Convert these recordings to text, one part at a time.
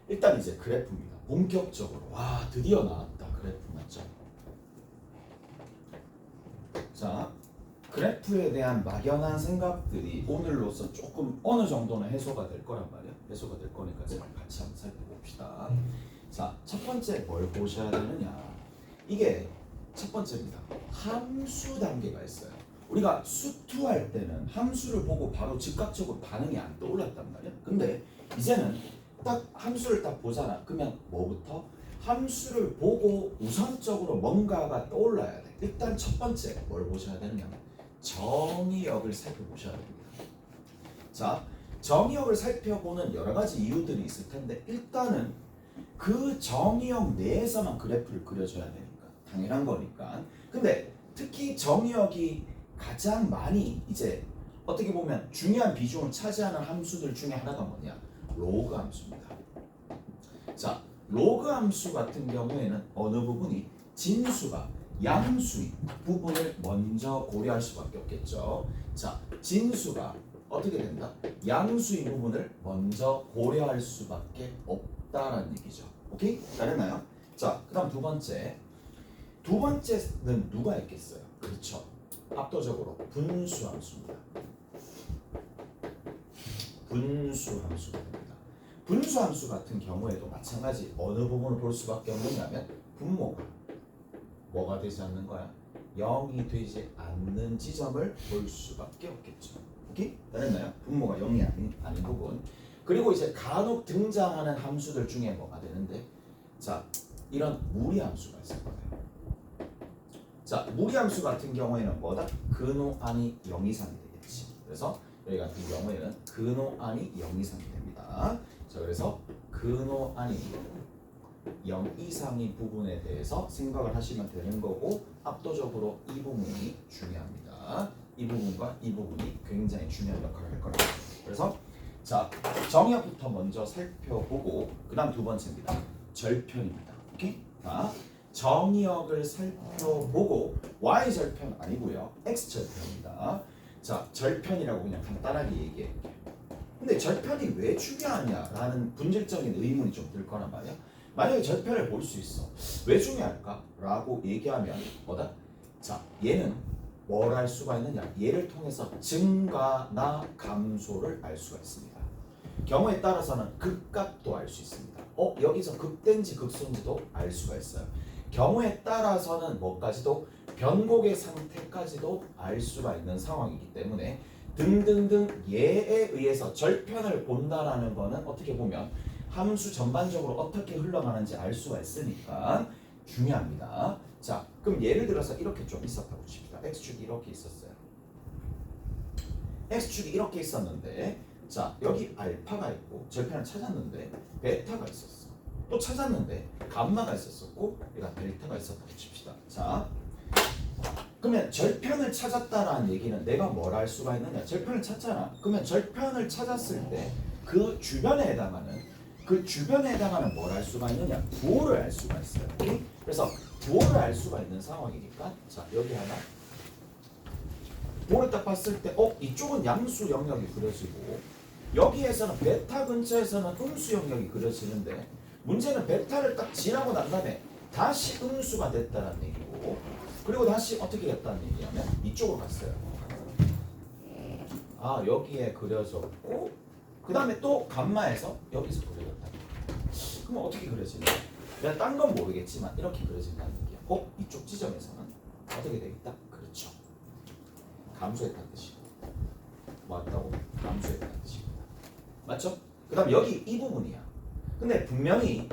일단 이제 그래프입니다. 본격적으로 와 드디어 나왔다. 그래프 맞죠? 자 그래프에 대한 막연한 생각들이 오늘로서 조금 어느 정도는 해소가 될 거란 말이야. 해소가 될 거니까 같이 한번 살펴봅시다. 자 첫 번째 뭘 보셔야 되느냐. 이게 첫 번째입니다. 함수 단계가 있어요. 우리가 수투할 때는 함수를 보고 바로 즉각적으로 반응이 안 떠올랐단 말이야. 근데 이제는 딱 함수를 딱 보잖아. 그러면 뭐부터? 함수를 보고 우선적으로 뭔가가 떠올라야 돼. 일단 첫 번째 뭘 보셔야 되느냐. 정의역을 살펴보셔야 됩니다. 자, 정의역을 살펴보는 여러 가지 이유들이 있을 텐데 일단은 그 정의역 내에서만 그래프를 그려줘야 되니까 당연한 거니까. 근데 특히 정의역이 가장 많이 이제 어떻게 보면 중요한 비중을 차지하는 함수들 중에 하나가 뭐냐? 로그 함수입니다. 자, 로그 함수 같은 경우에는 어느 부분이 진수가 양수인 부분을 먼저 고려할 수밖에 없겠죠. 자, 진수가 어떻게 된다? 양수인 부분을 먼저 고려할 수밖에 없다라는 얘기죠. 오케이? 잘했나요? 자, 그 다음 두 번째. 두 번째는 누가 있겠어요? 그렇죠. 압도적으로 분수 함수입니다. 분수 함수가 됩니다. 분수 함수 같은 경우에도 마찬가지 어느 부분을 볼 수밖에 없느냐면 분모가 뭐가 되지 않는 거야? 0이 되지 않는 지점을 볼 수밖에 없겠죠. 오케이? 잘했나요? 분모가 0이 아닌 부분. 그리고 이제 간혹 등장하는 함수들 중에 뭐가 되는데 자, 이런 무리함수가 있을 거예요. 자, 무리함수 같은 경우에는 뭐다? 근호안이 0 이상이 되겠지. 그래서 여기 같은 경우에는 근호안이 0 이상이 됩니다. 자, 그래서 근호안이 0 이상인 부분에 대해서 생각을 하시면 되는 거고 압도적으로 이 부분이 중요합니다. 이 부분과 이 부분이 굉장히 중요한 역할을 할 거라고. 그래서 자, 정의역부터 먼저 살펴보고 그 다음 두 번째입니다. 절편입니다. 오케이? 자, 정의역을 살펴보고 y절편 아니고요. x절편입니다. 자, 절편이라고 그냥 간단하게 얘기할게요. 근데 절편이 왜 중요하냐라는 본질적인 의문이 좀 들 거란 말이야. 만약에 절편을 볼 수 있어. 왜 중요할까? 라고 얘기하면 뭐다? 자, 얘는 뭘 알 수가 있느냐? 얘를 통해서 증가나 감소를 알 수가 있습니다. 경우에 따라서는 극값도 알 수 있습니다. 여기서 극된지 극소인지도 알 수가 있어요. 경우에 따라서는 뭐까지도 변곡의 상태까지도 알 수가 있는 상황이기 때문에 등등등 예에 의해서 절편을 본다라는 거는 어떻게 보면 함수 전반적으로 어떻게 흘러가는지 알 수가 있으니까 중요합니다. 자, 그럼 예를 들어서 이렇게 좀 있었다고 칩시다. x축이 이렇게 있었어요. x축이 이렇게 있었는데 자, 여기 알파가 있고 절편을 찾았는데 베타가 있었어. 또 찾았는데 감마가 있었었고 얘가 델타가 있었다고 칩시다. 자, 그러면 절편을 찾았다라는 얘기는 내가 뭘 알 수가 있느냐? 절편을 찾잖아. 그러면 절편을 찾았을 때 그 주변에 해당하는 뭘 알 수가 있느냐? 부호를 알 수가 있어요. 오케이? 그래서 부호를 알 수가 있는 상황이니까 자, 여기 하나 부호를 딱 봤을 때 이쪽은 양수 영역이 그려지고 여기에서는 베타 근처에서는 음수 영역이 그려지는데 문제는 베타를 딱 지나고 난 다음에 다시 음수가 됐다는 얘기고 그리고 다시 어떻게 했다는 얘기냐면 이쪽으로 갔어요. 아, 여기에 그려졌고 그 다음에 또 감마에서 여기서 그려졌다. 그럼 어떻게 그려지냐? 내가 딴 건 모르겠지만 이렇게 그려진다는 얘기야. 이쪽 지점에서는 어떻게 되겠다? 그렇죠. 감소했다는 뜻이고 맞다고? 감소했다는 뜻입니다. 맞죠? 그 다음 여기 이 부분이야. 근데 분명히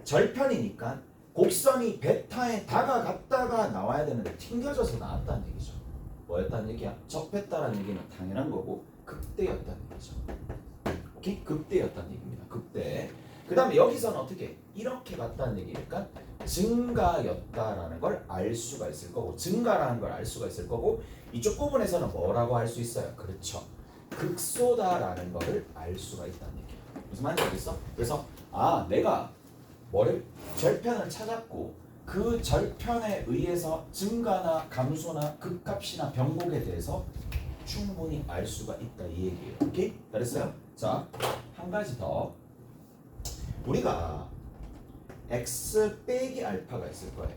절편이니까 곡선이 베타에 다가갔다가 나와야 되는데 튕겨져서 나왔다는 얘기죠. 뭐였다는 얘기야? 접했다라는 얘기는 당연한 거고 극대였다는 얘기죠. 오케이? 극대였다는 얘기입니다. 극대. 그 다음에 여기서는 어떻게? 이렇게 갔다는 얘기니까 증가였다라는 걸 알 수가 있을 거고 증가라는 걸 알 수가 있을 거고 이쪽 부분에서는 뭐라고 할 수 있어요? 그렇죠. 극소다라는 거를 알 수가 있다는 얘기예요. 무슨 말인지 알겠어? 그래서 내가 절편을 찾았고 그 절편에 의해서 증가나 감소나 극값이나 변곡에 대해서 충분히 알 수가 있다 이 얘기예요. 오케이? 잘했어요? 자, 한 가지 더. 우리가 x 빼기 알파가 있을 거예요.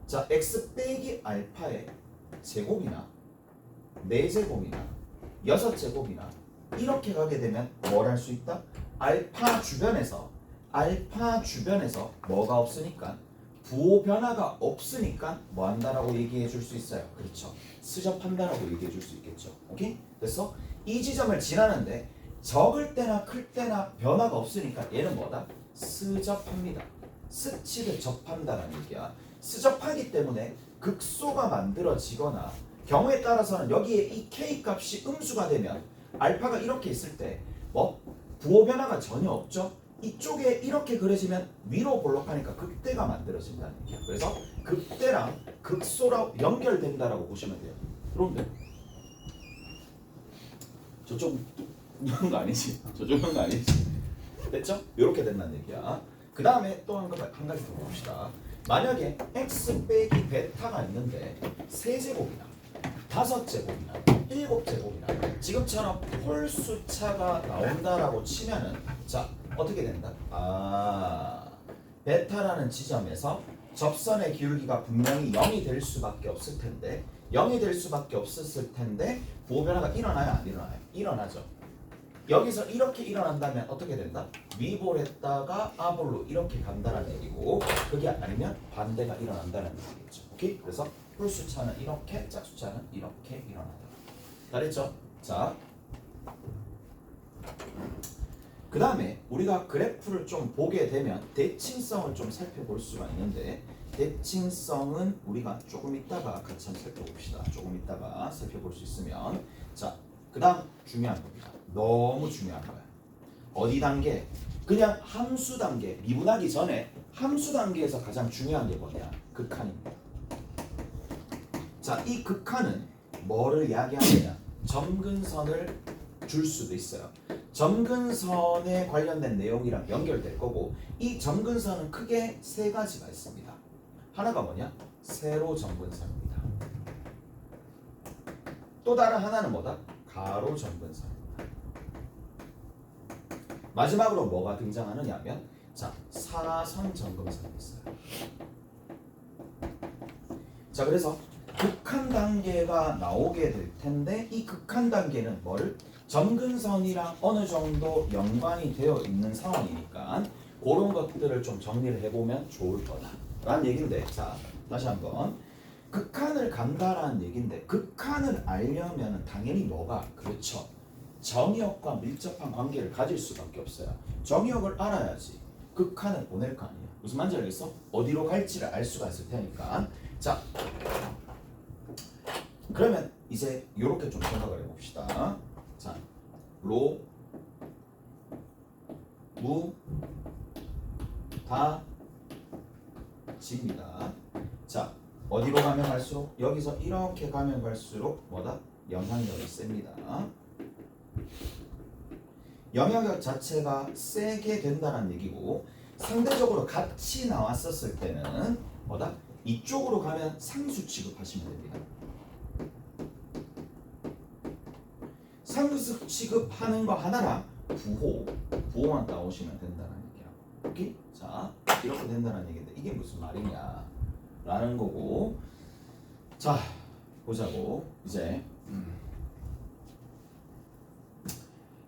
자, x 빼기 알파의 제곱이나 4제곱이나 6제곱이나 이렇게 가게 되면 뭘 할 수 있다? 알파 주변에서 뭐가 없으니까 부호 변화가 없으니까 뭐 한다라고 얘기해 줄 수 있어요. 그렇죠. 스접한다라고 얘기해 줄 수 있겠죠. 오케이? 그래서 이 지점을 지나는데 적을 때나 클 때나 변화가 없으니까 얘는 뭐다? 스접합니다. 스치를 접한다라는 얘기야. 스접하기 때문에 극소가 만들어지거나 경우에 따라서는 여기에 이 k 값이 음수가 되면 알파가 이렇게 있을 때 뭐 부호 변화가 전혀 없죠. 이쪽에 이렇게 그려지면 위로 볼록하니까 극대가 만들어진다는 얘기야. 그래서 극대랑 극소랑 연결된다라고 보시면 돼요. 그런데 저쪽 이런 거 아니지? 저쪽 이런 거 아니지? 됐죠? 이렇게 된다는 얘기야. 그 다음에 또 한 가지 더 봅시다. 만약에 x 빼기 베타가 있는데 3제곱이나 5제곱이나 7제곱이나 지금처럼 홀수차가 나온다라고 치면은 자 어떻게 된다? 베타라는 지점에서 접선의 기울기가 분명히 0이 될 수밖에 없을 텐데 0이 될 수밖에 없었을 텐데 부호 변화가 일어나요? 안 일어나요? 일어나죠. 여기서 이렇게 일어난다면 어떻게 된다? 위볼했다가 아볼로 이렇게 간다는 얘기고 그게 아니면 반대가 일어난다는 얘기겠죠. 오케이? 그래서 홀수차는 이렇게 짝수차는 이렇게 일어난다. 잘했죠? 자, 그 다음에 우리가 그래프를 좀 보게 되면 대칭성을 좀 살펴볼 수가 있는데 대칭성은 우리가 조금 있다가 같이 한번 살펴봅시다. 조금 있다가 살펴볼 수 있으면 자, 그 다음 중요한 겁니다. 너무 중요한 거야. 어디 단계? 그냥 함수 단계, 미분하기 전에 함수 단계에서 가장 중요한 게 뭐냐? 극한입니다. 자, 이 극한은 뭐를 이야기하느냐? 점근선을 줄 수도 있어요. 점근선에 관련된 내용이랑 연결될 거고 이 점근선은 크게 3가지가 있습니다. 하나가 뭐냐? 세로 점근선입니다. 또 다른 하나는 뭐다? 가로 점근선입니다. 마지막으로 뭐가 등장하느냐 하면 자, 사선 점근선이 있어요. 자, 그래서 극한 단계가 나오게 될 텐데 이 극한 단계는 뭐를? 점근선이랑 어느 정도 연관이 되어 있는 상황이니까 그런 것들을 좀 정리를 해보면 좋을 거다 라는 얘기인데 자, 다시 한번 극한을 간다라는 얘기인데 극한을 알려면 당연히 뭐가? 그렇죠. 정의역과 밀접한 관계를 가질 수밖에 없어요. 정의역을 알아야지 극한을 보낼 거 아니야. 무슨 말인지 알겠어? 어디로 갈지를 알 수가 있을 테니까 자, 그러면 이제 이렇게 좀 생각을 해봅시다. 자, 로, 무, 다, 집니다. 자, 어디로 가면 갈수록 여기서 이렇게 가면 갈수록 뭐다? 영향력이 셉니다. 영향력 자체가 세게 된다는 얘기고 상대적으로 같이 나왔었을 때는 뭐다? 이쪽으로 가면 상수 취급하시면 됩니다. 상수 취급하는 거 하나랑 부호만 따오시면 된다는 얘기야. 오케이? 자, 이렇게 된다는 얘기인데 이게 무슨 말이냐 라는 거고 자, 보자고 이제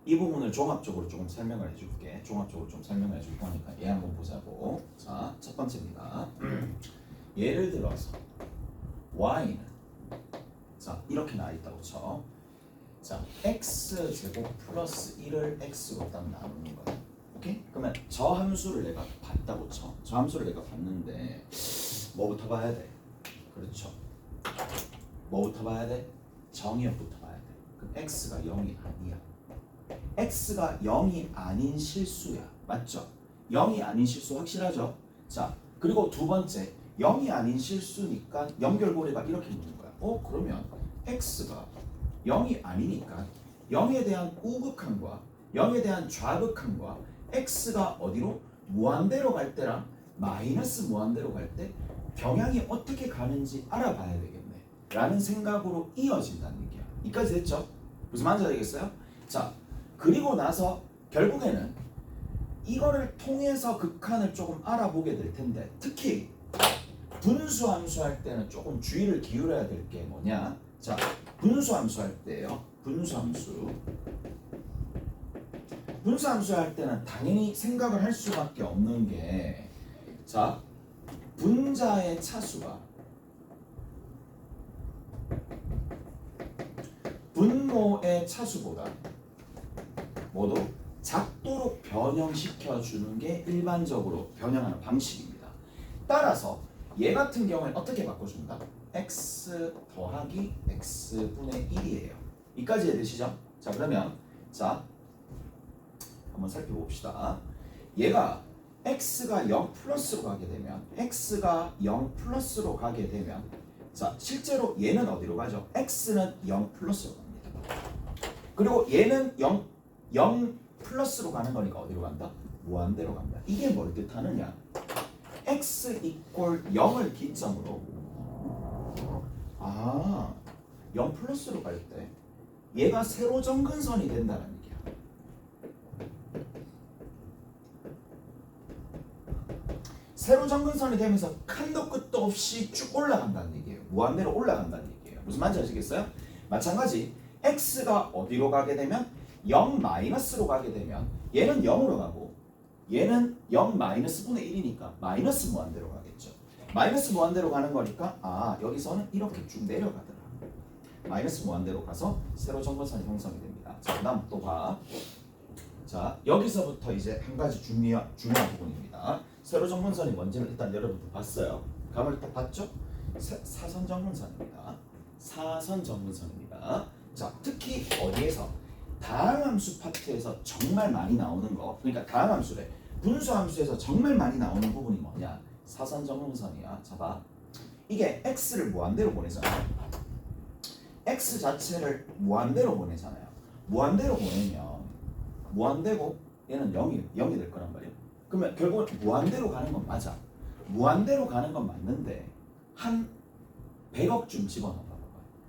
이 부분을 종합적으로 조금 설명을 해줄게. 종합적으로 좀 설명을 해줄 거니까 얘 한번 보자고. 자, 첫 번째입니다. 예를 들어서 y는 자 이렇게 나와 있다고 쳐. 자, x 제곱 플러스 1을 x로 딱 나누는 거야. 오케이? 그러면 저 함수를 내가 봤다고 쳐. 저 함수를 내가 봤는데 뭐부터 봐야 돼? 그렇죠. 뭐부터 봐야 돼? 정의역부터 봐야 돼. 그럼 x가 0이 아니야. x가 0이 아닌 실수야. 맞죠? 0이 아닌 실수 확실하죠? 자, 그리고 두 번째 0이 아닌 실수니까 연결고리가 이렇게 있는 거야. 그러면 x가 0이 아니니까 0에 대한 우극한과 0에 대한 좌극한과 x가 어디로? 무한대로 갈 때랑 마이너스 무한대로 갈 때 경향이 어떻게 가는지 알아봐야 되겠네 라는 생각으로 이어진다는 얘기야. 이까지 됐죠? 무슨 말인지 알겠어요? 자, 그리고 나서 결국에는 이거를 통해서 극한을 조금 알아보게 될 텐데, 특히 분수함수 할 때는 조금 주의를 기울여야 될 게 뭐냐. 자, 분수함수 할 때요. 분수함수 할 때는 당연히 생각을 할 수밖에 없는 게, 자, 분자의 차수가 분모의 차수보다 모두 작도록 변형시켜 주는 게 일반적으로 변형하는 방식입니다. 따라서 얘 같은 경우에 어떻게 바꿔준다? x 더하기 x분의 1이에요. 이까지 이해되시죠? 자, 그러면 자 한번 살펴봅시다. 얘가 x가 0 플러스로 가게 되면 자, 실제로 얘는 어디로 가죠? x는 0 플러스로 갑니다. 그리고 얘는 0 플러스로 가는 거니까 어디로 간다? 무한대로 간다. 이게 뭘 뜻하느냐? x 이꼴 0을 기점으로 0 플러스로 갈 때 얘가 세로 점근선이 된다는 얘기야. 세로 점근선이 되면서 칸도 끝도 없이 쭉 올라간다는 얘기예요. 무한대로 올라간다는 얘기예요. 무슨 말인지 아시겠어요? 마찬가지 x가 어디로 가게 되면 0 마이너스로 가게 되면 얘는 0으로 가고 얘는 0 마이너스 분의 1이니까 마이너스 무한대로 가겠죠. 마이너스 무한대로 가는 거니까 여기서는 이렇게 쭉 내려가더라. 마이너스 무한대로 가서 세로 점근선이 형성이 됩니다. 자, 그다음 또 봐. 자, 여기서부터 이제 한 가지 중요한 부분입니다. 세로 점근선이 뭔지는 일단 여러분도 봤어요. 감을 딱 봤죠? 사선 점근선입니다. 사선 점근선입니다. 자, 특히 어디에서? 다항함수 파트에서 정말 많이 나오는 거. 그러니까 다항함수래. 분수함수에서 정말 많이 나오는 부분이 뭐냐? 사선 점근선이야. 자, 봐. 이게 x를 무한대로 보내잖아요. x 자체를 무한대로 보내잖아요. 무한대로 보내면 무한대고 얘는 0이 될 거란 말이에요. 그러면 결국 무한대로 가는 건 맞아. 무한대로 가는 건 맞는데 한 100억 좀 집어넣어 봐봐.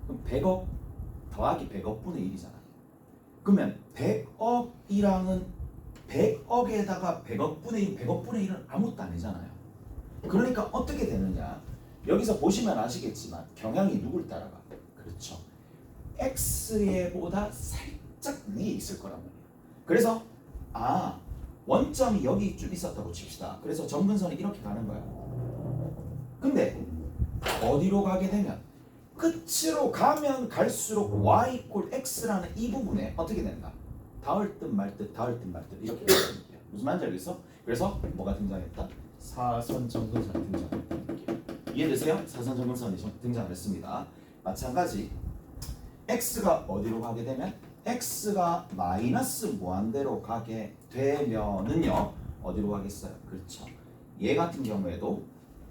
그럼 100억 더하기 100억 분의 1이잖아. 그러면 100억이랑은 100억에다가 100억 분의 1, 100억 분의 1은 아무것도 아니잖아요. 그러니까 어떻게 되느냐? 여기서 보시면 아시겠지만 경향이 누굴 따라가? 그렇죠. x보다 살짝 위에 있을 거란 말이에요. 그래서 원점이 여기 좀 있었다고 칩시다. 그래서 점근선이 이렇게 가는 거야. 근데 어디로 가게 되면 끝으로 가면 갈수록 y 이퀄 x라는 이 부분에 어떻게 된다? 닿을 듯 말 듯 닿을 듯 말 듯 이렇게 되는 거야. 무슨 말인지 알겠어? 그래서 뭐가 등장했다? 사선 점근선이 등장했다. 이해되세요? 사선 점근선이 등장을 했습니다. 마찬가지 x가 어디로 가게 되면 x가 마이너스 무한대로 가게 되면은요 어디로 가겠어요? 그렇죠. 얘 같은 경우에도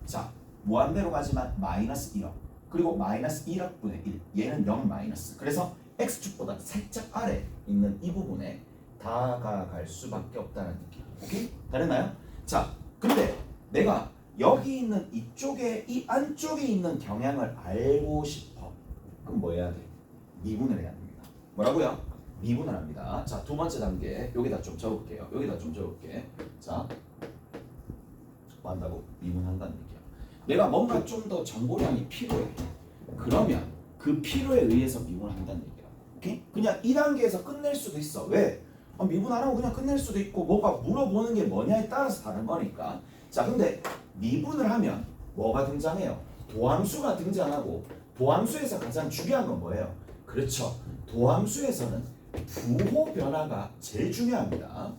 자 무한대로 가지만 마이너스 1억 그리고 마이너스 1억 분의 1 얘는 0 마이너스. 그래서 x축보다 살짝 아래 있는 이 부분에 다가갈 수밖에 없다는 느낌. 오케이? 다르나요? 자 근데 내가 여기 있는 이쪽에 이 안쪽에 있는 경향을 알고 싶어. 그럼 뭐 해야 돼? 미분을 해야 됩니다. 뭐라고요? 미분을 합니다. 자, 두 번째 단계 여기다 좀 적을게요. 여기다 좀 적을게. 자, 뭐 한다고? 미분한다는 얘기야. 내가 뭔가 좀 더 정보량이 필요해. 그러면 그 필요에 의해서 미분한다는 얘기야. 오케이? 그냥 2단계에서 끝낼 수도 있어. 왜? 미분 안 하고 그냥 끝낼 수도 있고 뭐가 물어보는 게 뭐냐에 따라서 다른 거니까. 자, 근데 미분을 하면 뭐가 등장해요? 도함수가 등장하고 도함수에서 가장 중요한 건 뭐예요? 그렇죠. 도함수에서는 부호 변화가 제일 중요합니다.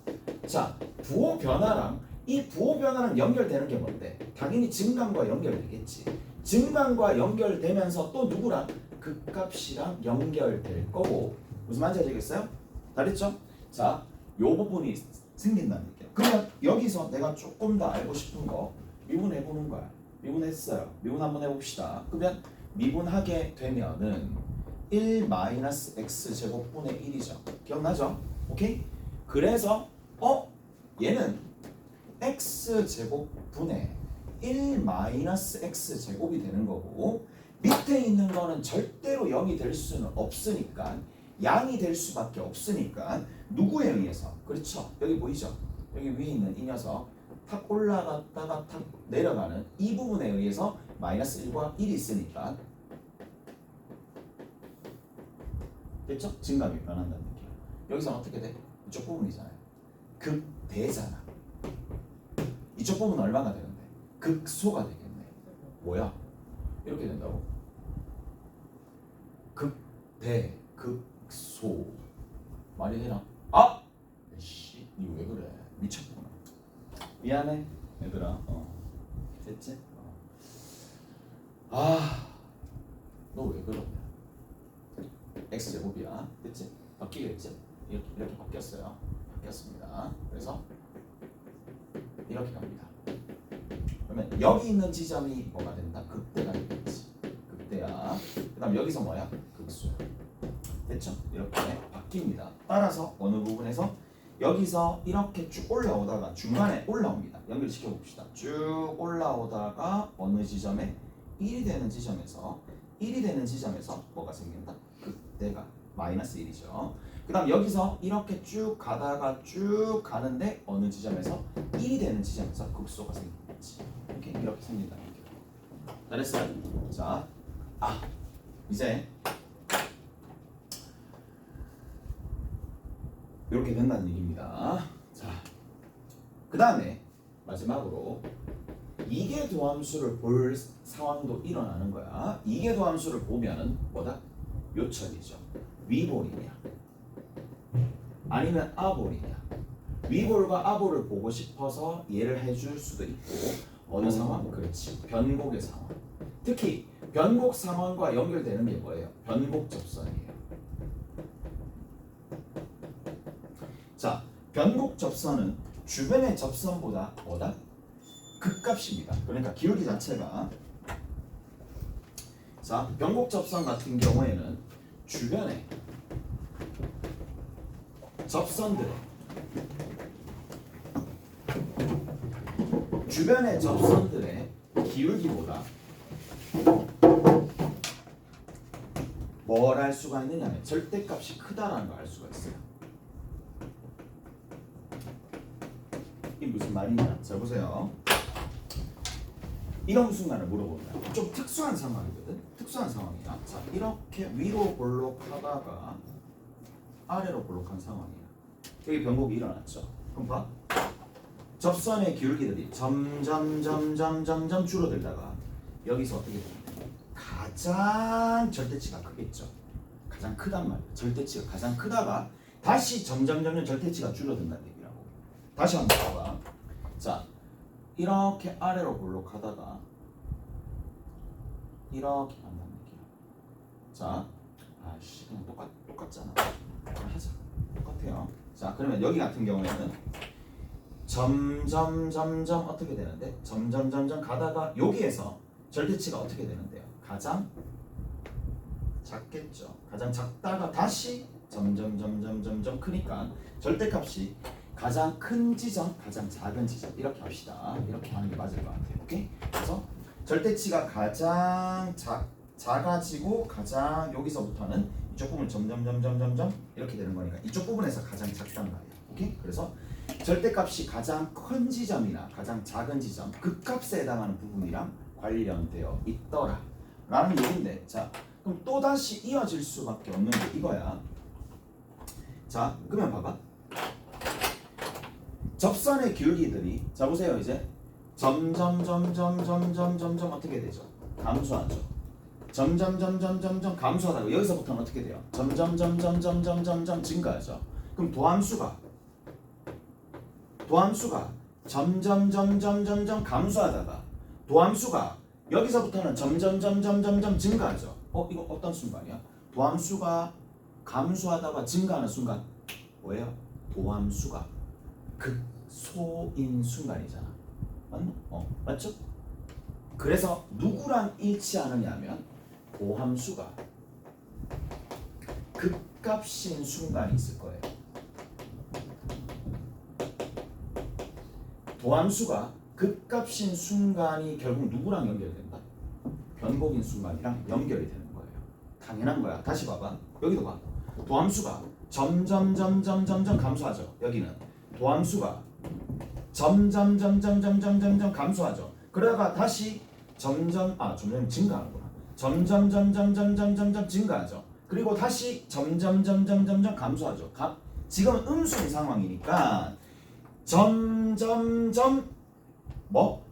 자, 부호 변화랑 이 부호 변화랑 연결되는 게 뭔데? 당연히 증감과 연결되겠지. 증감과 연결되면서 또 누구랑? 극값이랑 연결될 거고. 무슨 말인지 아시겠어요? 다 됐죠? 자, 요 부분이 생긴다는 얘기야. 그러면 여기서 내가 조금 더 알고 싶은 거 미분해보는 거야. 미분했어요. 미분 한번 해봅시다. 그러면 미분하게 되면은 1 마이너스 x 제곱분의 1이죠. 기억나죠? 오케이? 그래서 얘는 x제곱분의 1 마이너스 x제곱이 되는 거고 밑에 있는 거는 절대로 0이 될 수는 없으니까 양이 될 수밖에 없으니까 누구에 의해서 그렇죠? 여기 보이죠? 여기 위에 있는 이 녀석 탁 올라갔다가 탁 내려가는 이 부분에 의해서 마이너스 1과 1이 있으니까 됐죠? 증감이 변한다는 느낌. 여기서 어떻게 돼? 이쪽 부분이잖아요. 극대잖아. 이쪽 부분은 얼마가 되는데? 극소가 되겠네. 뭐야? 이렇게 된다고? 극대, 극소. 말이 되나? 아! 씨, 니 왜 그래? 미쳤구나. 미안해, 얘들아. 됐지? 아, 너 왜 그러냐? x제곱이야. 됐지? 바뀌겠지? 이렇게 바뀌었어요. 바뀌었습니다. 그래서 이렇게 갑니다. 그러면 여기 있는 지점이 뭐가 된다? 극대가 되겠지. 극대야. 그 다음 여기서 뭐야? 극수야. 됐죠? 이렇게 바뀝니다. 따라서 어느 부분에서 여기서 이렇게 쭉 올라오다가 중간에 올라옵니다. 연결시켜 봅시다. 쭉 올라오다가 어느 지점에 1이 되는 지점에서 뭐가 생긴다? 극대가 마이너스 1이죠. 그 다음 여기서 이렇게 쭉 가다가 쭉 가는데 어느 지점에서 1이 되는 지점에서 극소가 생기겠지. 이렇게 생긴다는 얘기예요. 잘했어요. 자, 이제 이렇게 된다는 얘기입니다. 자, 그 다음에 마지막으로 이계도함수를 볼 상황도 일어나는 거야. 이계도함수를 보면은 뭐다? 요철이죠. 위볼이냐 아니면 아볼이냐. 위볼과 아볼을 보고 싶어서 얘를 해줄 수도 있고 어느 상황? 그렇지. 변곡의 상황. 특히 변곡 상황과 연결되는 게 뭐예요? 변곡 접선이에요. 자, 변곡 접선은 주변의 접선보다 뭐다? 극값입니다. 그러니까 기울기 자체가 자, 변곡 접선 같은 경우에는 주변의 접선들의 기울기보다 뭘 알 수가 있느냐면 절대값이 크다라는 걸 알 수가 있어요. 이게 무슨 말이냐? 자, 보세요. 이런 순간을 물어본다. 좀 특수한 상황이거든. 특수한 상황이야. 자, 이렇게 위로 볼록하다가 아래로 볼록한 상황이야. 여기 변곡이 일어났죠. 그럼 봐. 접선의 기울기들이 점점 줄어들다가 여기서 어떻게 되냐? 가장 절대치가 크겠죠. 가장 크단 말이에요. 절대치가 가장 크다가 다시 점점 절대치가 줄어든다는 얘기라고. 다시 한번 봐봐. 자, 이렇게 아래로 볼록하다가 이렇게 간다는 얘기야. 자, 그냥 똑같잖아. 하자. 똑같아요. 자, 그러면 여기 같은 경우에는 점점 어떻게 되는데? 점점 가다가 여기에서 절대치가 어떻게 되는데요? 가장 작겠죠. 가장 작다가 다시 점점 크니까 절대값이 가장 큰 지점, 가장 작은 지점 이렇게 합시다. 이렇게 하는 게 맞을 것 같아요. 오케이? 그래서 절대치가 가장 작아지고 가장 여기서부터는 이쪽 부분 점점 이렇게 되는 거니까 이쪽 부분에서 가장 작단 말이야. 오케이? 그래서 절대값이 가장 큰 지점이나 가장 작은 지점, 극값에 해당하는 부분이랑 관련되어 있더라 라는 얘기인데, 자, 그럼 또다시 이어질 수밖에 없는 게 이거야. 자, 그러면 봐봐. 접선의 기울기들이, 자 보세요. 이제 점점 어떻게 되죠? 감소하죠. 점점 감소하다가 여기서부터는 어떻게 돼요? 점점 증가하죠. 그럼 도함수가 점점 감소하다가 도함수가 여기서부터는 점점 증가하죠. 이거 어떤 순간이야? 도함수가 감소하다가 증가하는 순간 뭐예요? 도함수가 극소인 순간이잖아. 맞나? 맞죠? 그래서 누구랑 일치하느냐 하면 도함수가 극값인 순간이 있을 거예요. 도함수가 극값인 순간이 결국 누구랑 연결된다? 변곡인 순간이랑 연결이 되는 거예요. 당연한 거야. 다시 봐봐. 여기도 봐. 도함수가 점점 감소하죠. 여기는 도함수가 점점 감소하죠. 그러다가 다시 점점 증가하는구나. 점점 증가하죠. 그리고 다시 점점 감소하죠. 지금은 음수인 상황이니까 점점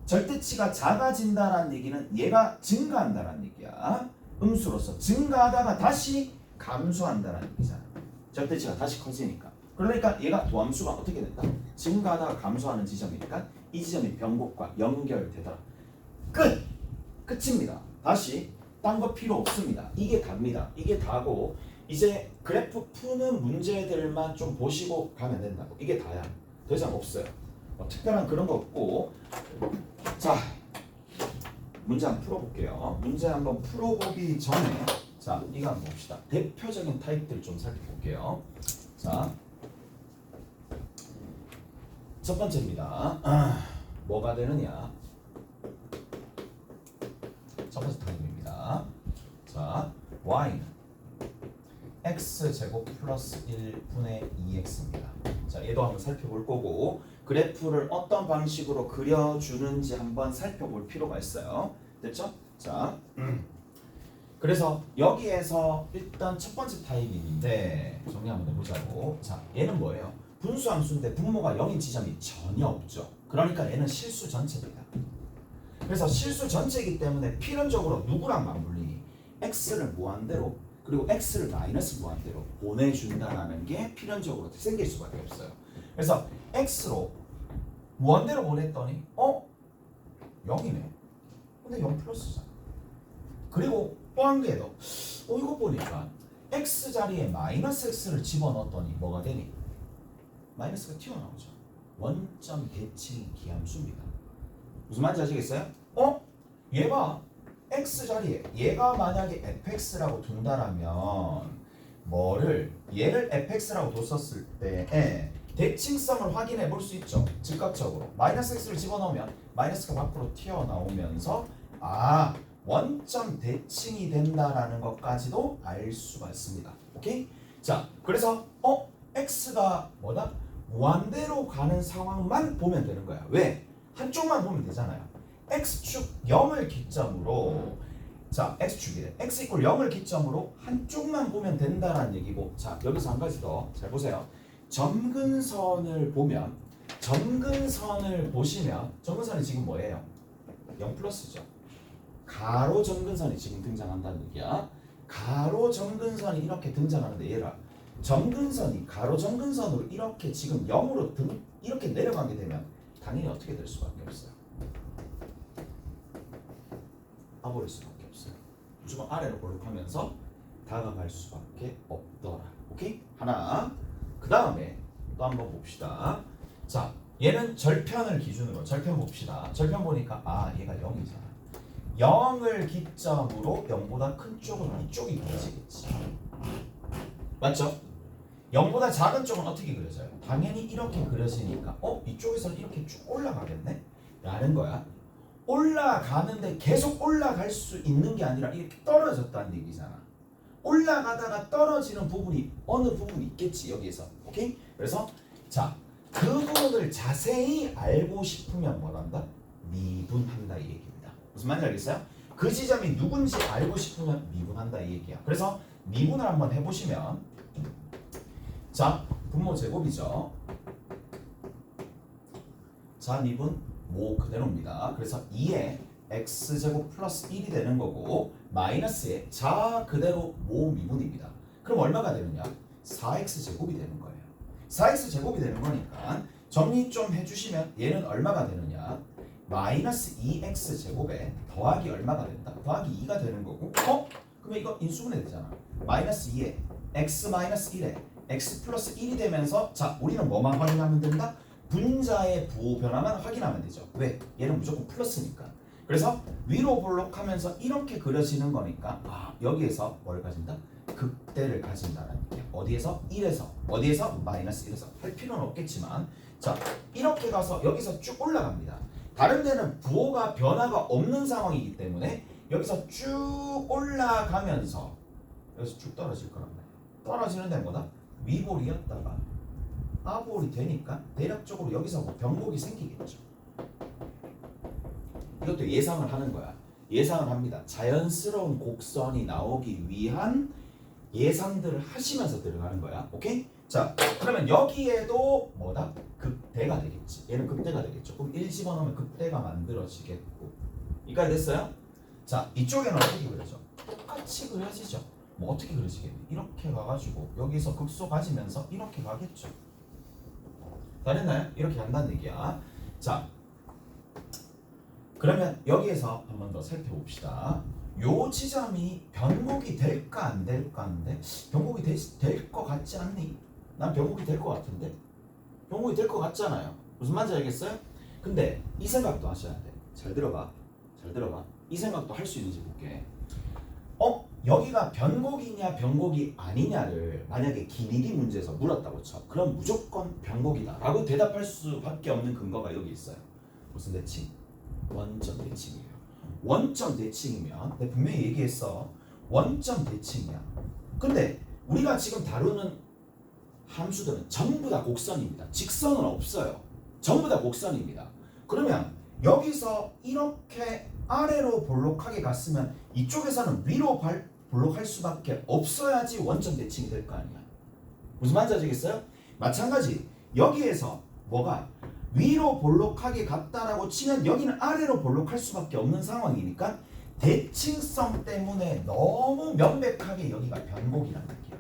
절대치가 작아진다라는 얘기는 얘가 증가한다라는 얘기야. 음수로서 증가하다가 다시 감소한다라는 얘기잖아. 절대치가 다시 커지니까. 그러니까 얘가 도함수가 어떻게 된다? 증가하다가 감소하는 지점이니까 이 지점이 변곡과 연결되더라. 끝입니다. 다시 딴 거 필요 없습니다. 이게 답니다. 이게 다고 이제 그래프 푸는 문제들만 좀 보시고 가면 된다고. 이게 다야. 더 이상 없어요. 특별한 그런 거 없고. 자, 문제 한번 풀어볼게요. 문제 한번 풀어보기 전에 자, 이거 한번 봅시다. 대표적인 타입들 좀 살펴볼게요. 자, 첫 번째입니다. 뭐가 되느냐? 첫 번째 타입입니다. 자, y는 x제곱 플러스 1분의 2x입니다. 자, 얘도 한번 살펴볼 거고 그래프를 어떤 방식으로 그려주는지 한번 살펴볼 필요가 있어요. 됐죠? 자, 그래서 여기에서 일단 첫 번째 타입인데 정리 한번 해보자고. 자, 얘는 뭐예요? 분수함수인데 분모가 0인 지점이 전혀 없죠. 그러니까 얘는 실수 전체입니다. 그래서 실수 전체이기 때문에 필연적으로 누구랑 맞물리니? x를 무한대로 그리고 x를 마이너스 무한대로 보내준다는 게 필연적으로 생길 수밖에 없어요. 그래서 x로 무한대로 보냈더니 0이네. 근데 0 플러스잖아. 그리고 또 한 개 더. 이거 보니까 x 자리에 마이너스 x를 집어넣었더니 뭐가 되니? 마이너스가 튀어나오죠. 원점 대칭 기함수입니다. 무슨 말인지 아시겠어요? 얘 봐. x 자리에 얘가 만약에 fx라고 둔다라면 얘를 fx라고 뒀었을 때 대칭성을 확인해 볼 수 있죠. 즉각적으로 마이너스 x를 집어넣으면 마이너스가 밖으로 튀어나오면서 원점 대칭이 된다라는 것까지도 알 수가 있습니다. 오케이? 자, 그래서 x가 뭐다? 무한대로 가는 상황만 보면 되는 거야. 왜? 한쪽만 보면 되잖아요. x축 0을 기점으로 자, x축이래. x 이퀄 0을 기점으로 한쪽만 보면 된다라는 얘기고. 자, 여기서 한 가지 더 잘 보세요. 점근선을 보시면 점근선이 지금 뭐예요? 0 플러스죠. 가로 점근선이 지금 등장한다는 얘기야. 가로 점근선이 이렇게 등장하는데 얘라 점근선이 가로 점근선으로 이렇게 지금 0으로 이렇게 내려가게 되면 당연히 어떻게 될 수밖에 없어요. 버릴 수밖에 없어요. 무조건 아래로 볼록하면서 다가갈 수밖에 없더라. 오케이? 하나. 그 다음에 또 한번 봅시다. 자, 얘는 절편을 기준으로 절편 봅시다. 절편 보니까 얘가 0이잖아. 0을 기점으로 0보다 큰 쪽은 이쪽이 그려지겠지. 맞죠? 0보다 작은 쪽은 어떻게 그려져요? 당연히 이렇게 그려지니까 이쪽에서는 이렇게 쭉 올라가겠네? 라는 거야. 올라가는데 계속 올라갈 수 있는 게 아니라 이렇게 떨어졌다는 얘기잖아. 올라가다가 떨어지는 부분이 어느 부분이 있겠지 여기에서. 오케이? 그래서 자, 그 부분을 자세히 알고 싶으면 뭐란다? 미분한다 이 얘기입니다. 무슨 말인지 알겠어요? 그 지점이 누군지 알고 싶으면 미분한다 이 얘기야. 그래서 미분을 한번 해보시면 자, 분모 제곱이죠. 자, 미분 모 그대로입니다. 그래서 2에 x제곱 플러스 1이 되는 거고 마이너스에 자 그대로 모 미분입니다. 그럼 얼마가 되느냐? 4x제곱이 되는 거예요. 4x제곱이 되는 거니까 정리 좀 해주시면 얘는 얼마가 되느냐? 마이너스 2x제곱에 더하기 얼마가 된다? 더하기 2가 되는 거고 그러면 이거 인수분해 되잖아. 마이너스 2에 x 마이너스 1에 x 플러스 1이 되면서 자, 우리는 뭐만 확인하면 된다? 분자의 부호 변화만 확인하면 되죠. 왜? 얘는 무조건 플러스니까. 그래서 위로 볼록하면서 이렇게 그려지는 거니까 여기에서 뭘 가진다? 극대를 가진다는 얘기야. 어디에서? 1에서. 어디에서? 마이너스 1에서. 할 필요는 없겠지만 자 이렇게 가서 여기서 쭉 올라갑니다. 다른 데는 부호가 변화가 없는 상황이기 때문에 여기서 쭉 올라가면서 여기서 쭉 떨어질 거란 말이에요. 떨어지는 데는 뭐다? 위볼이었다가 하볼이 되니까 대략적으로 여기서 뭐 변곡이 생기겠죠. 이것도 예상을 하는 거야. 예상을 합니다. 자연스러운 곡선이 나오기 위한 예상들을 하시면서 들어가는 거야. 오케이? 자, 그러면 여기에도 뭐다? 극대가 되겠지. 얘는 극대가 되겠죠. 그럼 1 집어넣으면 극대가 만들어지겠고. 이까지 됐어요? 자, 이쪽에는 어떻게 그려져? 똑같이 그려지죠. 뭐 어떻게 그려지겠니? 이렇게 가가지고 여기서 극소 가지면서 이렇게 가겠죠. 다 됐나요? 이렇게 간다는 얘기야. 자, 그러면 여기에서 한 번 더 살펴봅시다. 요 지점이 변곡이 될까 안 될까 하는데 변곡이 될 것 같지 않니? 난 변곡이 될 것 같은데 변곡이 될 것 같잖아요. 무슨 말인지 알겠어요? 근데 이 생각도 하셔야 돼. 잘 들어봐. 잘 들어봐. 이 생각도 할 수 있는지 볼게. 여기가 변곡이냐 변곡이 아니냐를 만약에 기니기 문제에서 물었다고 쳐. 그럼 무조건 변곡이다 라고 대답할 수밖에 없는 근거가 여기 있어요. 무슨 대칭? 원점 대칭이에요. 원점 대칭이면 내가 분명히 얘기했어. 원점 대칭이야. 근데 우리가 지금 다루는 함수들은 전부 다 곡선입니다. 직선은 없어요. 전부 다 곡선입니다. 그러면 여기서 이렇게 아래로 볼록하게 갔으면 이쪽에서는 위로 볼록할 수밖에 없어야지 원점 대칭이 될 거 아니야. 무슨 말인지 아시겠어요? 마찬가지 여기에서 뭐가 위로 볼록하게 갔다라고 치면 여기는 아래로 볼록할 수밖에 없는 상황이니까 대칭성 때문에 너무 명백하게 여기가 변곡이라는 얘기야.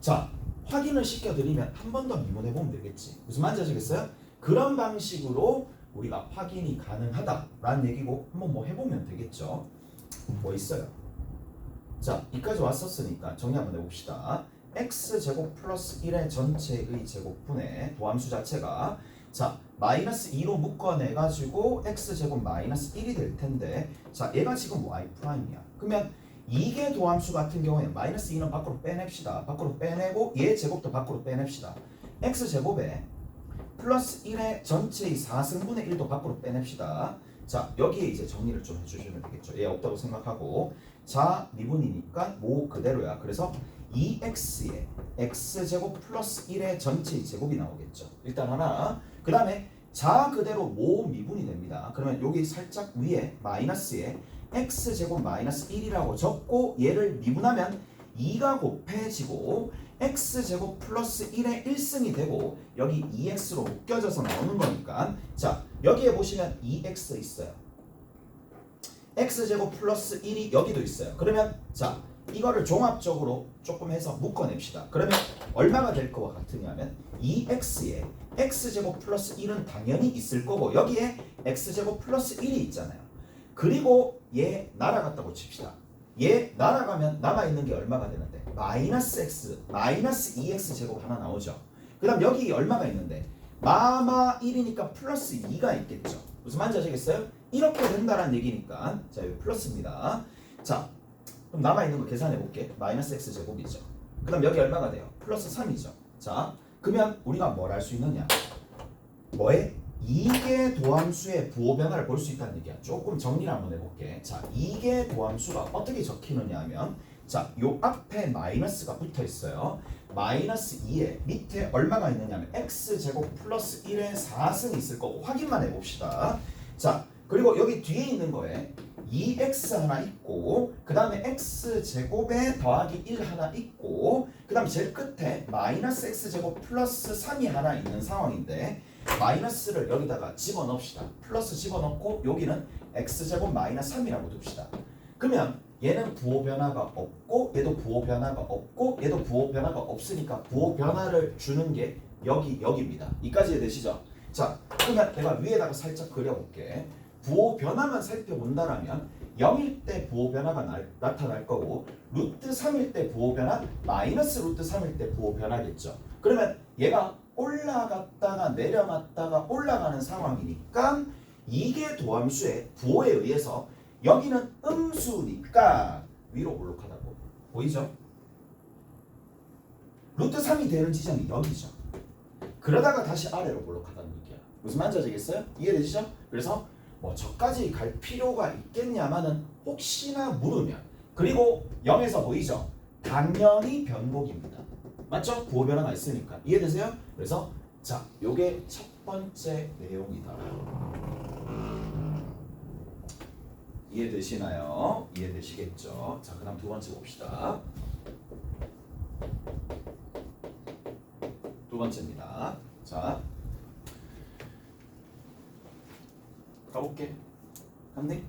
자, 확인을 시켜드리면 한 번 더 미분해보면 되겠지. 무슨 말인지 아시겠어요? 그런 방식으로 우리가 확인이 가능하다라는 얘기고 한번 뭐 해보면 되겠죠. 뭐 있어요? 자, 이까지 왔었으니까 정리 한번 해봅시다. x제곱 플러스 1의 전체의 제곱분의 도함수 자체가 자 마이너스 2로 묶어내가지고 x제곱 마이너스 1이 될 텐데 자 얘가 지금 y'이야. 그러면 이게 도함수 같은 경우에 마이너스 2는 밖으로 빼냅시다. 밖으로 빼내고 얘 제곱도 밖으로 빼냅시다. x제곱에 플러스 1의 전체의 4승분의 1도 밖으로 빼냅시다. 자 여기에 이제 정리를 좀 해주시면 되겠죠. 얘 없다고 생각하고 자 미분이니까 모 그대로야. 그래서 2x에 x제곱 플러스 1의 전체의 제곱이 나오겠죠. 일단 하나. 그 다음에 자 그대로 모 미분이 됩니다. 그러면 여기 살짝 위에 마이너스에 x제곱 마이너스 1이라고 적고 얘를 미분하면 2가 곱해지고 x제곱 플러스 1의 1승이 되고 여기 2x로 묶여져서 나오는 거니까 자 여기에 보시면 2x 있어요. x제곱 플러스 1이 여기도 있어요. 그러면 자 이거를 종합적으로 조금 해서 묶어냅시다. 그러면 얼마가 될 거와 같으냐면 2x에 x제곱 플러스 1은 당연히 있을 거고 여기에 x제곱 플러스 1이 있잖아요. 그리고 얘 날아갔다고 칩시다. 얘 날아가면 남아있는 게 얼마가 되는데 마이너스 x 마이너스 2x 제곱 하나 나오죠. 그 다음 여기 얼마가 있는데 마마 1이니까 플러스 2가 있겠죠. 무슨 말인지 아시겠어요? 이렇게 된다는 얘기니까 자 여기 플러스입니다. 자 그럼 남아있는 거 계산해 볼게. 마이너스 x 제곱이죠. 그 다음 여기 얼마가 돼요? 플러스 3이죠. 자 그러면 우리가 뭘 할 수 있느냐 뭐에? 이게 도함수의 부호 변화를 볼 수 있다는 얘기야. 조금 정리를 한번 해볼게. 자, 이게 도함수가 어떻게 적히느냐 하면 자, 요 앞에 마이너스가 붙어 있어요. 마이너스 2에 밑에 얼마가 있느냐 하면 x제곱 플러스 1의 4승이 있을 거고 확인만 해봅시다. 자, 그리고 여기 뒤에 있는 거에 2x 하나 있고 그 다음에 x제곱에 더하기 1 하나 있고 그 다음에 제일 끝에 마이너스 x제곱 플러스 3이 하나 있는 상황인데 마이너스를 여기다가 집어넣읍시다. 플러스 집어넣고 여기는 x제곱 마이너스 3이라고 둡시다. 그러면 얘는 부호 변화가 없고 얘도 부호 변화가 없고 얘도 부호 변화가 없으니까 부호 변화를 주는 게 여기입니다. 이까지 이해되시죠? 자, 그러면 내가 위에다가 살짝 그려볼게. 부호 변화만 살펴본다라면 0일 때 부호 변화가 나타날 거고 루트 3일 때 부호 변화 마이너스 루트 3일 때 부호 변화겠죠. 그러면 얘가 올라갔다가 내려갔다가 올라가는 상황이니까 이게 도함수의 부호에 의해서 여기는 음수니까 위로 볼록하다고 보이죠? 루트 3이 되는 지점이 여기죠. 그러다가 다시 아래로 볼록하다는 얘기야. 무슨 말인지 아시겠어요? 이해되시죠? 그래서 뭐 저까지 갈 필요가 있겠냐마는 혹시나 물으면 그리고 0에서 보이죠? 당연히 변곡입니다. 맞죠? 부호 변화가 있으니까. 이해되세요? 그래서 자, 요게 첫 번째 내용이다. 이해되시나요? 이해되시겠죠? 자, 그 다음 두 번째 봅시다. 두 번째입니다. 자, 가볼게. 갔니?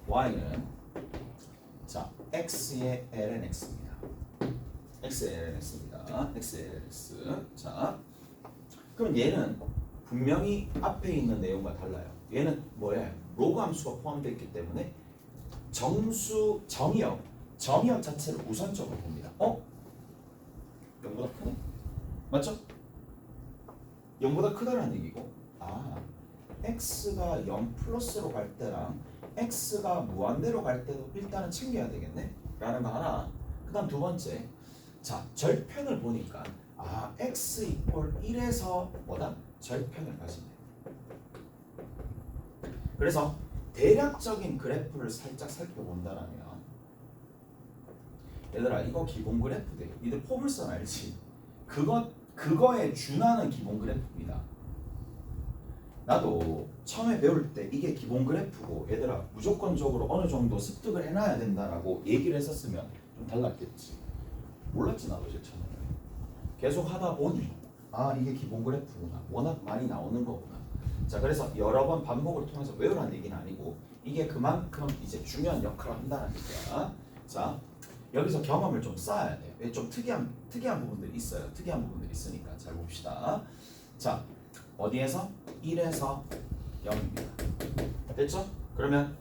y는 자, x의 ln x입니다. x의 ln x입니다. x의 ln x. 자, 그럼 얘는 분명히 앞에 있는 내용과 달라요. 얘는 뭐예요? 로그 함수가 포함되어 있기 때문에 정의역 자체를 우선적으로 봅니다. 0보다 크네? 맞죠? 0보다 크다라는 얘기고, x가 0 플러스로 갈 때랑 x가 무한대로 갈 때도 일단은 챙겨야 되겠네? 라는 거 하나. 그 다음 두 번째, 자, 절편을 보니까 x 이퀄 1에서 뭐다? 절편을 가지네. 그래서 대략적인 그래프를 살짝 살펴본다라면, 얘들아 이거 기본 그래프대. 니들 포물선 알지? 그거에 준하는 기본 그래프입니다. 나도 처음에 배울 때 이게 기본 그래프고 얘들아 무조건적으로 어느 정도 습득을 해놔야 된다라고 얘기를 했었으면 좀 달랐겠지. 몰랐지 나도 제 처음에. 계속 하다 보니 이게 기본 그래프구나. 워낙 많이 나오는 거구나. 자, 그래서 여러 번 반복을 통해서 외우라는 얘기는 아니고 이게 그만큼 이제 중요한 역할을 한다는 얘기야. 자, 여기서 경험을 좀 쌓아야 돼요. 좀 특이한 부분들이 있어요. 특이한 부분들이 있으니까 잘 봅시다. 자, 어디에서? 1에서 0입니다. 됐죠? 그러면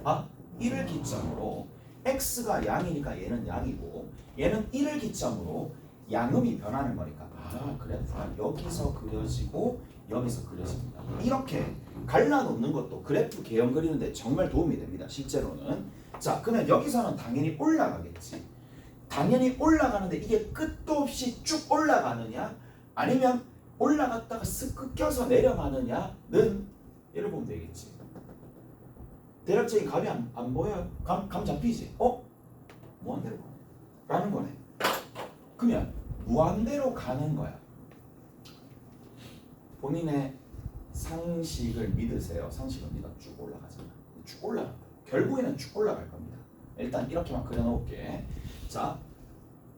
1을 기점으로 x가 양이니까 얘는 양이고 얘는 1을 기점으로 양음이 변하는 거니까 그래프가 여기서 그려지고 여기서 그려집니다. 이렇게 갈라놓는 것도 그래프 개형 그리는데 정말 도움이 됩니다. 실제로는. 자, 그러면 여기서는 당연히 올라가겠지. 당연히 올라가는데 이게 끝도 없이 쭉 올라가느냐 아니면 올라갔다가 쓱 꺾여서 내려가느냐는 얘를 보면 되겠지. 대략적인 값이 안 보여요? 감 잡히지? 무한대로 가네 라는 거네. 그러면 무한대로 가는 거야. 본인의 상식을 믿으세요. 상식을 믿어. 쭉 올라가잖아. 쭉 올라가. 결국에는 쭉 올라갈 겁니다. 일단 이렇게만 그려놓을게. 자,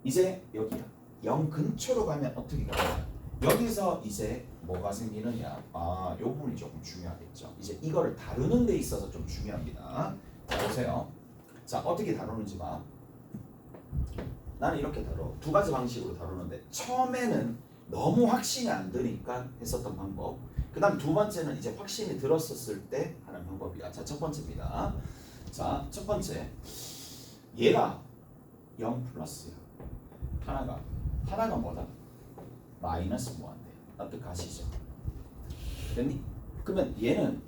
이제 여기야. 0 근처로 가면 어떻게 가냐? 여기서 이제 뭐가 생기느냐? 요 부분이 조금 중요하겠죠. 이제 이거를 다루는 데 있어서 좀 중요합니다. 자, 보세요. 자, 어떻게 다루는지 봐. 나는 이렇게 다뤄. 두 가지 방식으로 다루는데 처음에는 너무 확신이 안 드니까 했었던 방법. 그 다음 두 번째는 이제 확신이 들었었을 때 하는 방법이야. 자, 첫 번째입니다. 자, 첫 번째. 얘가 0 플러스야. 하나가 뭐다? 마이너스 무한대. 납득하시죠? 됐니? 그러면 얘는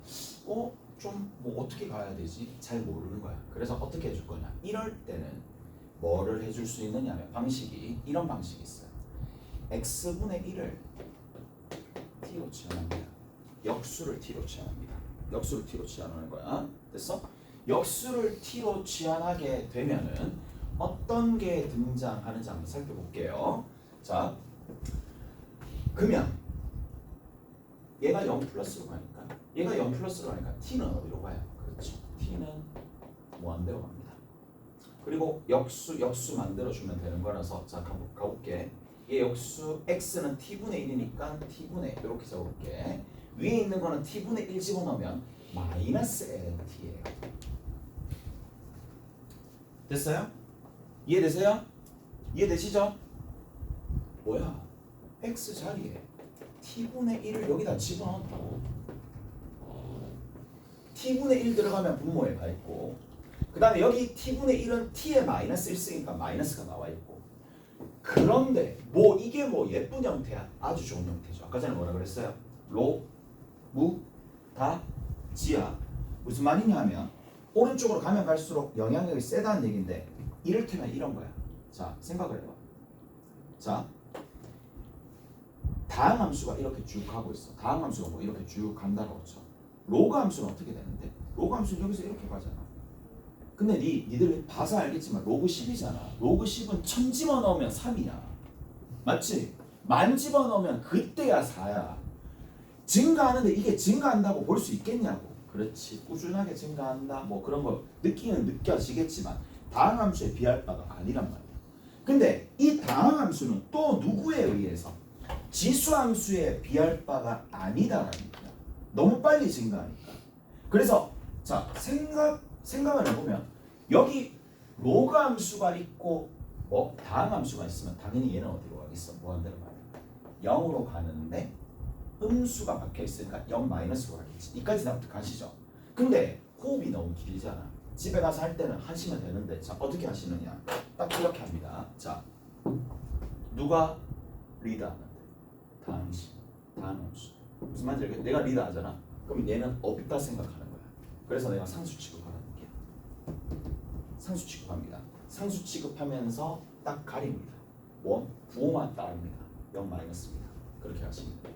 좀 뭐 어떻게 가야 되지? 잘 모르는 거야. 그래서 어떻게 해줄 거냐? 이럴 때는 뭐를 해줄 수 있느냐면 방식이 이런 방식이 있어요. x분의 1을 t로 치환합니다. 역수를 t로 치환합니다. 역수를 t로 치환하는 거야. 됐어? 역수를 t로 치환하게 되면은 어떤 게 등장하는지 한번 살펴볼게요. 자, 그러면 얘가 0 플러스로 가니까 t는 어디로 가요? 그렇죠. t는 무한대로 갑니다. 그리고 역수 만들어주면 되는 거라서 자, 가볼게. 얘 역수 x는 t분의 1이니까 t분의 이렇게 적을게. 위에 있는 거는 t분의 1 집어넣으면 마이너스 lnt예요. 됐어요? 이해되세요? 이해되시죠? 뭐야? x 자리에 t분의 1을 여기다 집어넣었다고. t분의 1 들어가면 분모에 가 있고 그 다음에 여기 t분의 1은 t에 마이너스 1 쓰니까 마이너스가 나와 있고 그런데 이게 예쁜 형태야? 아주 좋은 형태죠. 아까 전에 뭐라 그랬어요? 로, 무, 다, 지야. 무슨 말이냐 하면 오른쪽으로 가면 갈수록 영향력이 세다는 얘기인데 이를테면 이런 거야. 자, 생각을 해봐. 자, 다항함수가 이렇게 쭉 가고 있어. 다항함수가 뭐 이렇게 쭉 간다고 쳐. 로그 함수는 어떻게 되는데? 로그 함수는 여기서 이렇게 가잖아. 근데 니들 봐서 알겠지만 로그 10이잖아. 로그 10은 1000 집어넣으면 3이야. 맞지? 10,000 집어넣으면 그때야 4야. 증가하는데 이게 증가한다고 볼 수 있겠냐고. 그렇지. 꾸준하게 증가한다. 뭐 그런 거 느껴지겠지만 다항함수에 비할 바가 아니란 말이야. 근데 이 다항함수는 또 누구에 의해서? 지수함수에 비할 바가 아니다라는 거야. 너무 빨리 증가하니까. 그래서 자 생각을 해보면 여기 로그 함수가 있고 뭐 다항함수가 있으면 당연히 얘는 어디로 가겠어? 무한대로 가요. 0으로 가는데 음수가 박혀 있으니까 0 마이너스로 가겠지. 이까지 다 가시죠. 근데 호흡이 너무 길잖아. 집에 가서 할 때는 하시면 되는데 자 어떻게 하시느냐? 딱 이렇게 합니다. 자 누가 리드하면 돼? 당신, 다항함수. 무슨 말인지 알겠지? 내가 리드하잖아. 그럼 얘는 없다 생각하는 거야. 그래서 내가 상수 취급하는 게 상수 취급합니다. 상수 취급하면서 딱 가립니다. 부호만 따릅니다. 0 마이너스입니다. 그렇게 하시면 돼요.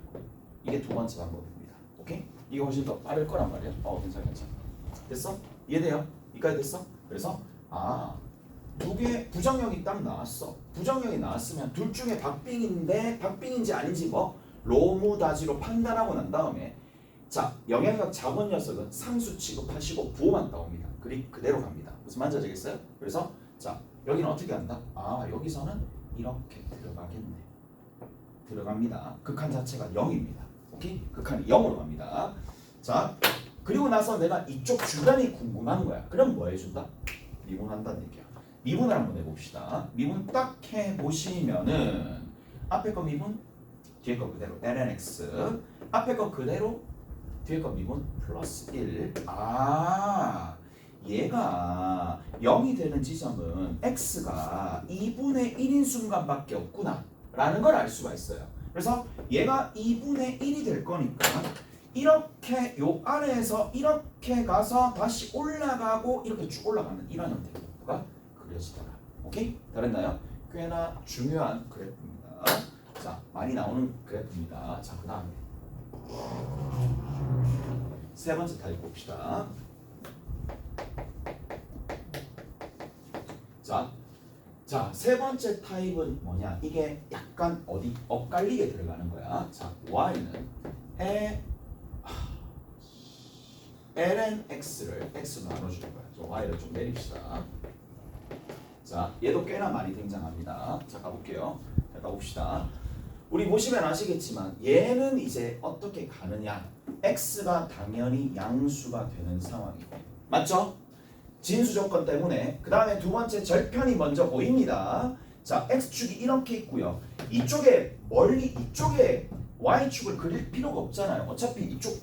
이게 두 번째 방법입니다. 오케이? 이게 훨씬 더 빠를 거란 말이야. 괜찮아. 됐어? 이해돼요? 이까지 됐어? 그래서 두 개 부정형이 딱 나왔어. 부정형이 나왔으면 둘 중에 박빙인데 박빙인지 아닌지 뭐 로무다지로 판단하고 난 다음에 자 영향력 작은 녀석은 상수 취급하시고 부호만 따옵니다. 그대로 갑니다. 무슨 말인지 아시겠어요? 그래서 자 여기는 어떻게 한다? 여기서는 이렇게 들어가겠네. 들어갑니다. 극한 자체가 0입니다. 오케이? 극한이 0으로 갑니다. 자 그리고 나서 내가 이쪽 주변이 궁금한 거야. 그럼 뭐 해준다? 미분한다는 얘기야. 미분을 한번 해봅시다. 미분 딱 해보시면은 앞에 거 미분, 뒤에 거 그대로 lnx, 앞에 거 그대로, 뒤에 거 미분 플러스 1. 얘가 0이 되는 지점은 x가 2분의 1인 순간밖에 없구나 라는 걸 알 수가 있어요. 그래서 얘가 2분의 1이 될 거니까 이렇게 요 아래에서 이렇게 가서 다시 올라가고 이렇게 쭉 올라가는 이런 형태가 그려지더라. 오케이? 다른나요? 꽤나 중요한 그래프입니다. 자, 많이 나오는 그래프입니다. 자, 그 다음에 세 번째 타입 봅시다. 자, 세 번째 타입은 뭐냐? 이게 약간 엇갈리게 들어가는 거야. 자, y는 ln x를 x로 나눠주는 거야. 저 y를 좀 내립시다. 자, 얘도 꽤나 많이 등장합니다. 자, 가볼게요. 자, 가봅시다. 우리 보시면 아시겠지만 얘는 이제 어떻게 가느냐? x가 당연히 양수가 되는 상황이고, 맞죠? 진수 조건 때문에. 그 다음에 두 번째 절편이 먼저 보입니다. 자, x축이 이렇게 있고요. 이쪽에 멀리 이쪽에 y축을 그릴 필요가 없잖아요. 어차피 이쪽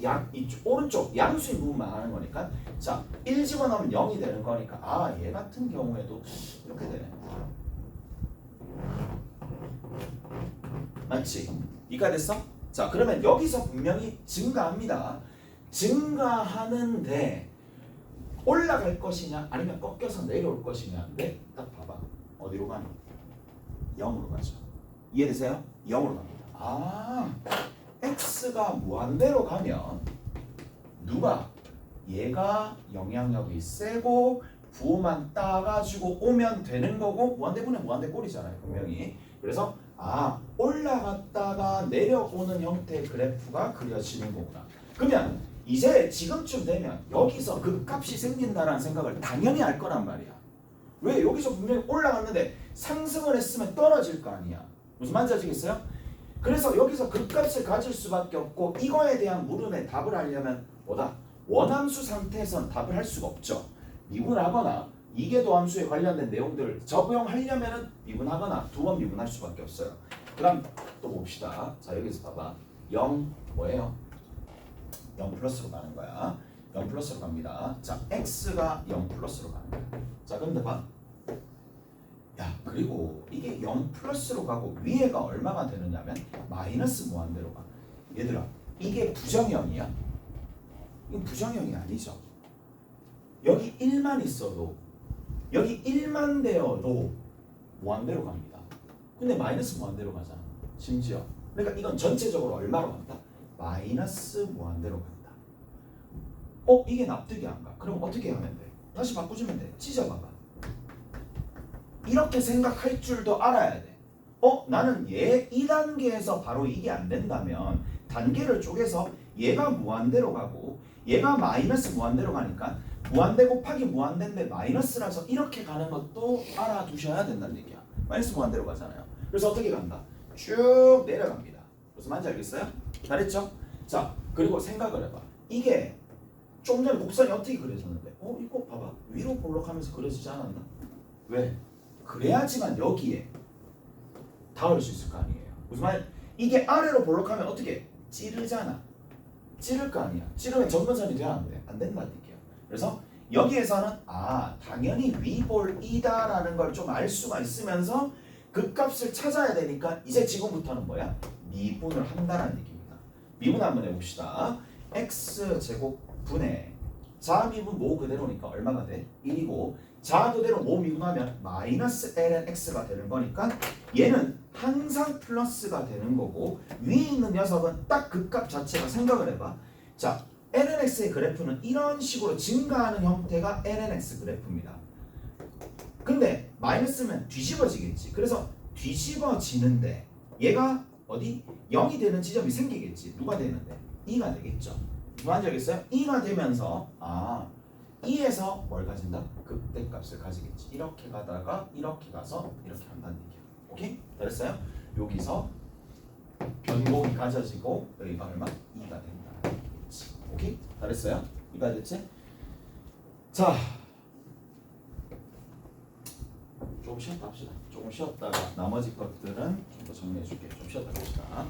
오른쪽 양수인 부분만 하는 거니까. 자, 1 집어넣으면 0이 되는 거니까 얘 같은 경우에도 이렇게 되네. 맞지? 이가 됐어? 자, 그러면 여기서 분명히 증가합니다. 증가하는데 올라갈 것이냐 아니면 꺾여서 내려올 것이냐. 근데 딱 봐봐. 어디로 가니? 0으로 가죠. 이해되세요? 0으로 갑니다. x가 무한대로 가면 얘가 영향력이 세고 부호만 따가지고 오면 되는 거고, 무한대분의 무한대꼴이잖아요 분명히. 그래서 올라갔다가 내려오는 형태의 그래프가 그려지는 거구나. 그러면 이제 지금쯤 되면 여기서 극값이 생긴다라는 생각을 당연히 할 거란 말이야. 왜? 여기서 분명히 올라갔는데 상승을 했으면 떨어질 거 아니야. 무슨 말인지 아시겠어요? 그래서 여기서 극값을 가질 수밖에 없고, 이거에 대한 물음에 답을 하려면 원함수 상태에서는 답을 할 수가 없죠. 미분하거나 이계도함수에 관련된 내용들을 적용하려면은 미분하거나 두 번 미분할 수밖에 없어요. 그 다음 또 봅시다. 자, 여기서 봐봐. 0 뭐예요? 0 플러스로 가는 거야. 0 플러스로 갑니다. 자, x가 0 플러스로 가는 거야. 자, 그런데 봐. 그리고 이게 0 플러스로 가고 위에가 얼마가 되느냐면 마이너스 무한대로 가. 얘들아, 이게 부정형이야? 이건 부정형이 아니죠. 여기 1만 있어도, 여기 1만 되어도 무한대로 갑니다. 근데 마이너스 무한대로 가잖아. 심지어. 그러니까 이건 전체적으로 얼마로 간다? 마이너스 무한대로 간다. 이게 납득이 안 가. 그럼 어떻게 하면 돼? 다시 바꿔주면 돼. 찢어봐봐. 이렇게 생각할 줄도 알아야 돼. 나는 얘 2단계에서 바로 이게 안 된다면 단계를 쪼개서 얘가 무한대로 가고 얘가 마이너스 무한대로 가니까 무한대 곱하기 무한대인데 마이너스라서 이렇게 가는 것도 알아두셔야 된다는 얘기야. 마이너스 무한대로 가잖아요. 그래서 어떻게 간다? 쭉 내려갑니다. 무슨 말인지 알겠어요? 잘했죠? 자, 그리고 생각을 해봐. 이게 좀 전에 곡선이 어떻게 그려졌는데 이거 봐봐. 위로 볼록하면서 그려지지 않았나? 왜? 그래야지만 여기에 닿을 수 있을 거 아니에요. 무슨 말? 이게 아래로 볼록하면 어떻게? 찌르잖아. 찌를 거 아니야. 찌르면 점근선이 돼야 안 돼? 안 된다는 얘기야. 그래서 여기에서는 당연히 위볼이다라는 걸 좀 알 수가 있으면서 그 값을 찾아야 되니까 이제 지금부터는 뭐야? 미분을 한다는 얘기입니다. 미분 한번 해봅시다. x제곱 분의 자미분 모 그대로니까 얼마가 돼? 1이고 자 그대로 모 미분하면 마이너스 ln x가 되는 거니까 얘는 항상 플러스가 되는 거고 위에 있는 녀석은 딱 그 값 자체가 생각을 해봐. 자, ln x의 그래프는 이런 식으로 증가하는 형태가 ln x 그래프입니다. 근데 마이너스면 뒤집어지겠지. 그래서 뒤집어지는데 얘가 어디? 0이 되는 지점이 생기겠지. 누가 되는데? 2가 되겠죠. 무슨 알겠어요? 2가 되면서 2에서 뭘 가진다? 극대값을 가지겠지. 이렇게 가다가 이렇게 가서 이렇게 한다는 얘기야. 오케이? 잘했어요? 여기서 변곡이 가져지고 여기가 얼마? 2가 된다. 오케이? 잘했어요? 이해가 됐지? 자, 조금 쉬었다 합시다. 조금 쉬었다가 나머지 것들은 좀 더 정리해 줄게. 좀 쉬었다 봅시다.